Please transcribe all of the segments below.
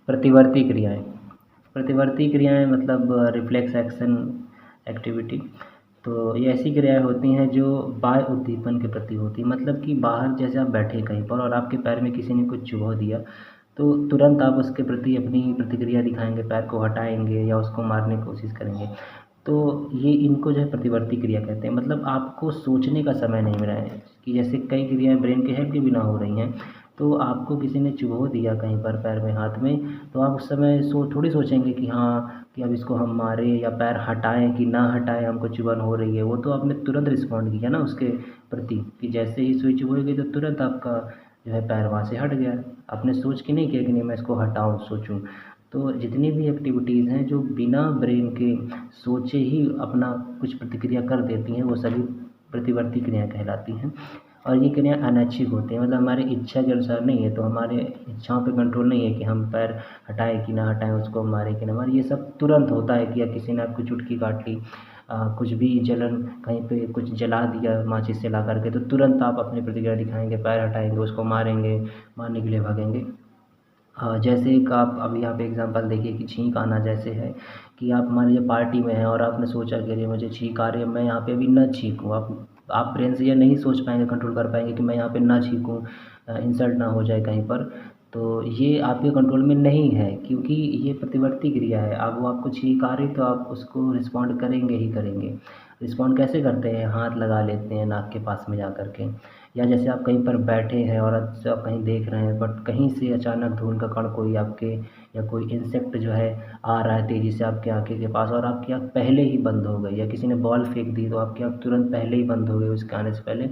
प्रतिवर्ती क्रियाएं। प्रतिवर्ती क्रियाएं मतलब रिफ्लेक्स एक्शन एक्टिविटी। तो ये ऐसी क्रियाएं होती हैं जो बाह्य उद्दीपन के प्रति होती हैं, मतलब कि बाहर जैसे आप बैठे कहीं पर और आपके पैर में किसी ने कुछ चुभो दिया, तो तुरंत आप उसके प्रति अपनी प्रतिक्रिया दिखाएंगे, पैर को हटाएंगे या उसको मारने की कोशिश करेंगे। तो ये इनको जो है प्रतिवर्ती क्रिया कहते हैं। मतलब आपको सोचने का समय नहीं मिला है कि जैसे कई क्रियाएं ब्रेन के हेल्प के बिना हो रही हैं। तो आपको किसी ने चुभो दिया कहीं पर पैर में, हाथ में, तो आप उस समय थोड़ी सोचेंगे कि हाँ कि अब इसको हम मारें या पैर हटाएं कि ना हटाएं, हमको चुभन हो रही है। वो तो आपने तुरंत रिस्पॉन्ड किया ना उसके प्रति कि जैसे ही सुई चुभोगी तो तुरंत आपका जो है पैर वहाँ से हट गया। आपने सोच के नहीं किया कि नहीं मैं इसको हटाऊँ, सोचूँ। तो जितनी भी एक्टिविटीज़ हैं जो बिना ब्रेन के सोचे ही अपना कुछ प्रतिक्रिया कर देती हैं, वो सभी प्रतिवर्ती क्रियाएं कहलाती हैं। और ये क्रियाएं अनैच्छिक होती हैं, मतलब हमारी इच्छा के अनुसार नहीं है। तो हमारे इच्छाओं पे कंट्रोल नहीं है कि हम पैर हटाएं कि ना हटाएं, उसको मारें कि ना मारें। ये सब तुरंत होता है कि या किसी ने आपको चुटकी काट ली, कुछ भी जलन, कहीं पे कुछ जला दिया माचिस से ला करके, तो तुरंत आप अपनी प्रतिक्रिया दिखाएंगे, पैर हटाएंगे, उसको मारेंगे, मारने के लिए भागेंगे। हाँ, जैसे एक आप अभी आप एग्ज़ाम्पल देखिए कि छींक आना जैसे है कि आप मान लीजिए पार्टी में हैं और आपने सोचा कि अरे मुझे छींक आ रही है, मैं यहाँ पे अभी ना छींकूँ। आप ब्रेन से ये नहीं सोच पाएंगे, कंट्रोल कर पाएंगे कि मैं यहाँ पे ना छींकूँ, इंसल्ट ना हो जाए कहीं पर। तो ये आपके कंट्रोल में नहीं है, क्योंकि ये प्रतिवर्ती क्रिया है। अब वो आपको छींक आ रही तो आप उसको रिस्पॉन्ड करेंगे ही करेंगे। रिस्पॉन्ड कैसे करते हैं? हाथ लगा लेते हैं नाक के पास में जा कर के, या जैसे आप कहीं पर बैठे हैं और अच्छा आप कहीं देख रहे हैं, बट कहीं से अचानक धूल का कण कोई आपके या कोई इंसेक्ट जो है आ रहा है तेज़ी से आपकी आँखें के पास, और आपकी आँख पहले ही बंद हो गई, या किसी ने बॉल फेंक दी तो आपकी आँख तुरंत पहले ही बंद हो गई उसके आने से पहले।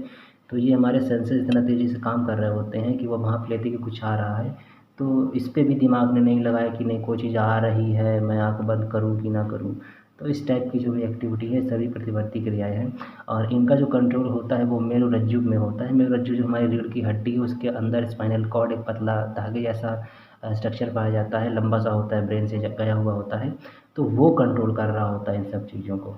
तो ये हमारे सेंसेस इतना तेज़ी से काम कर रहे होते हैं कि वो भाँप लेते हैं कि कुछ आ रहा है। तो इस पे भी दिमाग ने नहीं लगाया कि नहीं कोई चीज़ आ रही है, मैं आँख बंद करूँ कि ना करूँ। तो इस टाइप की जो भी एक्टिविटी है सभी प्रतिवर्ती क्रियाएँ हैं। और इनका जो कंट्रोल होता है वो मेरुरज्जु में होता है। मेरुरज्जु जो हमारी रीढ़ की हड्डी है उसके अंदर स्पाइनल कॉर्ड एक पतला धागे जैसा स्ट्रक्चर पाया जाता है, लंबा सा होता है, ब्रेन से गया हुआ होता है। तो वो कंट्रोल कर रहा होता है इन सब चीज़ों को।